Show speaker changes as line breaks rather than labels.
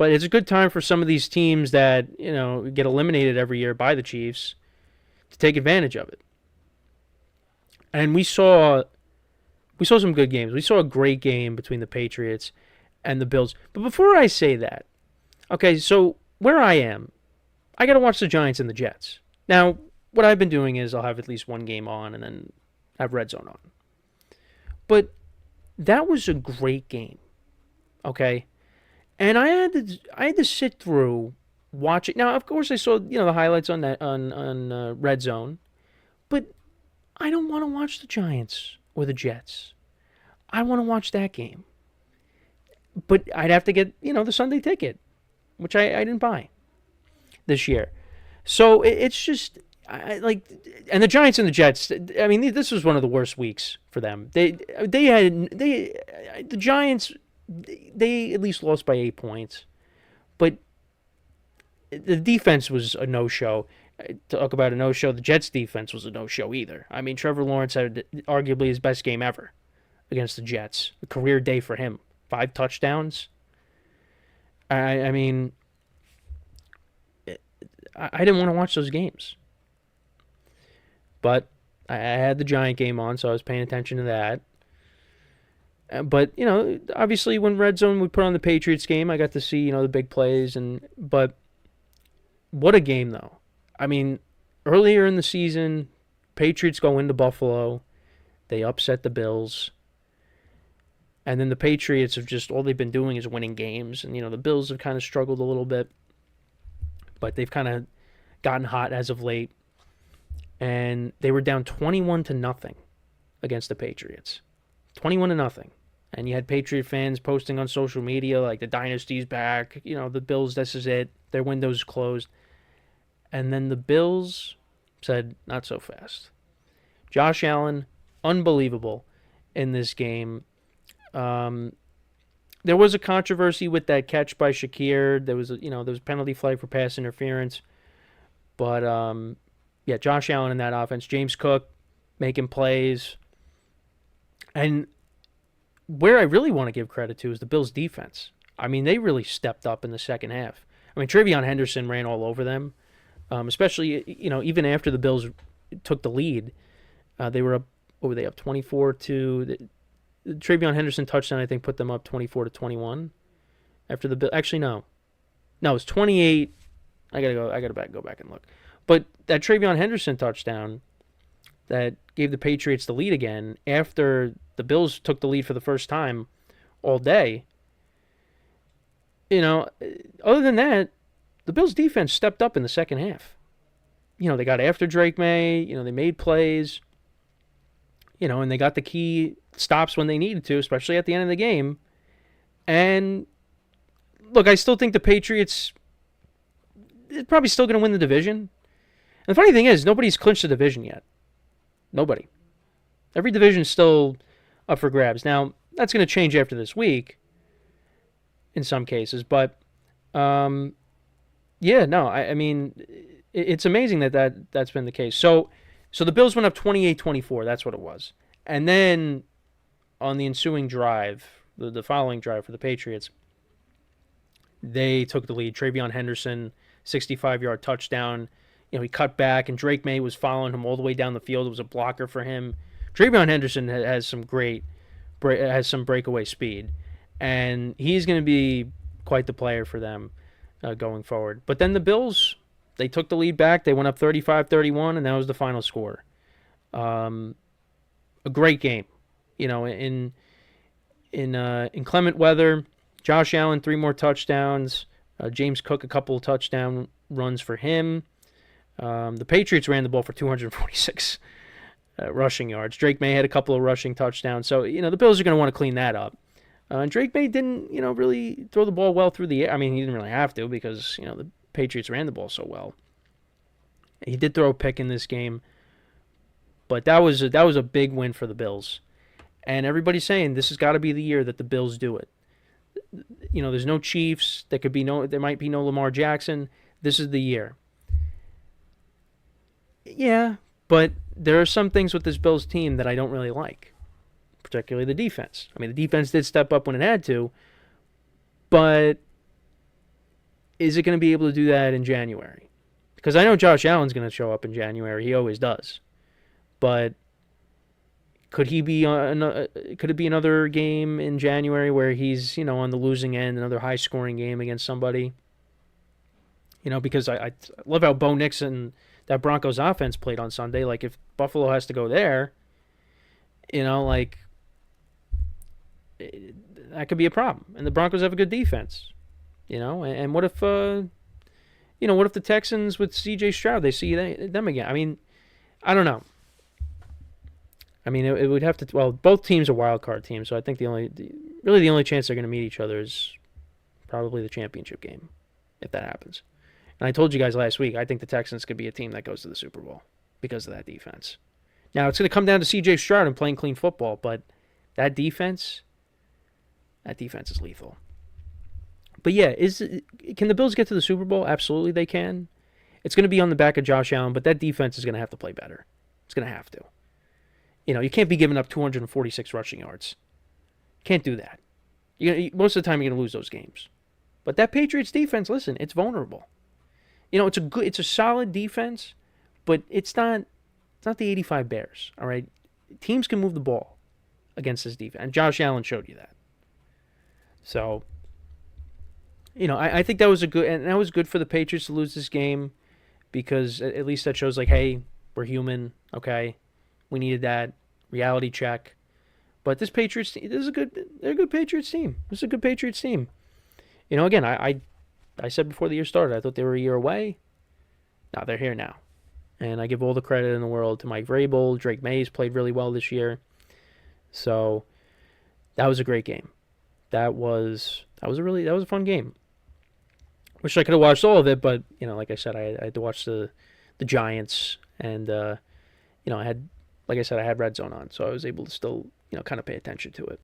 But it's a good time for some of these teams that, get eliminated every year by the Chiefs to take advantage of it. And we saw some good games. We saw a great game between the Patriots and the Bills. But before I say that, okay, so where I am, I got to watch the Giants and the Jets. Now, what I've been doing is I'll have at least one game on and then have Red Zone on. But that was a great game, okay? And I had to sit through watching. Now, of course, I saw the highlights on that on Red Zone, but I don't want to watch the Giants or the Jets. I want to watch that game, but I'd have to get the Sunday ticket, which I didn't buy this year. So it's just and the Giants and the Jets. I mean, this was one of the worst weeks for them. The Giants. They at least lost by 8 points, but the defense was a no-show. Talk about a no-show. The Jets' defense was a no-show either. I mean, Trevor Lawrence had arguably his best game ever against the Jets. A career day for him. 5 touchdowns. I mean, I didn't want to watch those games. But I had the Giant game on, so I was paying attention to that. But, obviously when Red Zone would put on the Patriots game, I got to see, the big plays. But what a game, though. I mean, earlier in the season, Patriots go into Buffalo. They upset the Bills. And then the Patriots have just, all they've been doing is winning games. And, the Bills have kind of struggled a little bit. But they've kind of gotten hot as of late. And they were down 21-0 against the Patriots. 21-0. And you had Patriot fans posting on social media like the dynasty's back. The Bills, this is it. Their window's closed. And then the Bills said, not so fast. Josh Allen, unbelievable in this game. There was a controversy with that catch by Shakir. There was a penalty flag for pass interference. But, Josh Allen in that offense. James Cook making plays. And where I really want to give credit to is the Bills' defense. I mean, they really stepped up in the second half. I mean, Travion Henderson ran all over them, especially, even after the Bills took the lead. They were up, what were they up, 24-. The Travion Henderson touchdown, I think, put them up 24-21. After the Bills, actually, no. No, it was 28. I gotta go back and look. But that Travion Henderson touchdown that gave the Patriots the lead again after the Bills took the lead for the first time all day. Other than that, the Bills' defense stepped up in the second half. They got after Drake May. They made plays. And they got the key stops when they needed to, especially at the end of the game. And look, I still think the Patriots are probably still going to win the division. And the funny thing is, nobody's clinched the division yet. Nobody. Every division is still up for grabs. Now, that's going to change after this week in some cases. But, I mean, it's amazing that's been the case. So the Bills went up 28-24. That's what it was. And then on the ensuing drive, the following drive for the Patriots, they took the lead. Travion Henderson, 65-yard touchdown. He cut back, and Drake May was following him all the way down the field. It was a blocker for him. Travion Henderson has some breakaway speed, and he's going to be quite the player for them going forward. But then the Bills, they took the lead back. They went up 35-31, and that was the final score. A great game. In inclement weather, Josh Allen, 3 more touchdowns. James Cook, a couple of touchdown runs for him. The Patriots ran the ball for 246 rushing yards. Drake May had a couple of rushing touchdowns. So, the Bills are going to want to clean that up. And Drake May didn't, really throw the ball well through the air. I mean, he didn't really have to because, the Patriots ran the ball so well. He did throw a pick in this game. But that was a big win for the Bills. And everybody's saying this has got to be the year that the Bills do it. There's no Chiefs. There might be no Lamar Jackson. This is the year. Yeah, but there are some things with this Bills team that I don't really like, particularly the defense. I mean, the defense did step up when it had to, but Is it going to be able to do that in January? Because I know Josh Allen's going to show up in January. He always does. But could he be on? Could it be another game in January where he's on the losing end, another high scoring game against somebody? Because I love how Bo Nix and that Broncos offense played on Sunday. Like if Buffalo has to go there, like that could be a problem. And the Broncos have a good defense. And what if what if the Texans with C.J. Stroud they see them again? I mean, I don't know. I mean, it would have to. Well, both teams are wild card teams, so I think really the only chance they're going to meet each other is probably the championship game, if that happens. And I told you guys last week, I think the Texans could be a team that goes to the Super Bowl because of that defense. Now it's going to come down to C.J. Stroud and playing clean football, but that defense is lethal. But yeah, can the Bills get to the Super Bowl? Absolutely, they can. It's going to be on the back of Josh Allen, but that defense is going to have to play better. It's going to have to. You can't be giving up 246 rushing yards. Can't do that. Most of the time, you're going to lose those games. But that Patriots defense, listen, it's vulnerable. It's a solid defense, but it's not the 85 Bears. All right, teams can move the ball against this defense, and Josh Allen showed you that. So, I think that was good for the Patriots to lose this game because at least that shows like, hey, we're human. Okay, we needed that reality check. But this Patriots team, they're a good Patriots team. This is a good Patriots team. Again, I said before the year started, I thought they were a year away. Now they're here now. And I give all the credit in the world to Mike Vrabel. Drake Mays played really well this year. So that was a great game. That was a fun game. Wish I could have watched all of it, but like I said, I had to watch the Giants, and I had, like I said, I had Red Zone on, so I was able to still kind of pay attention to it.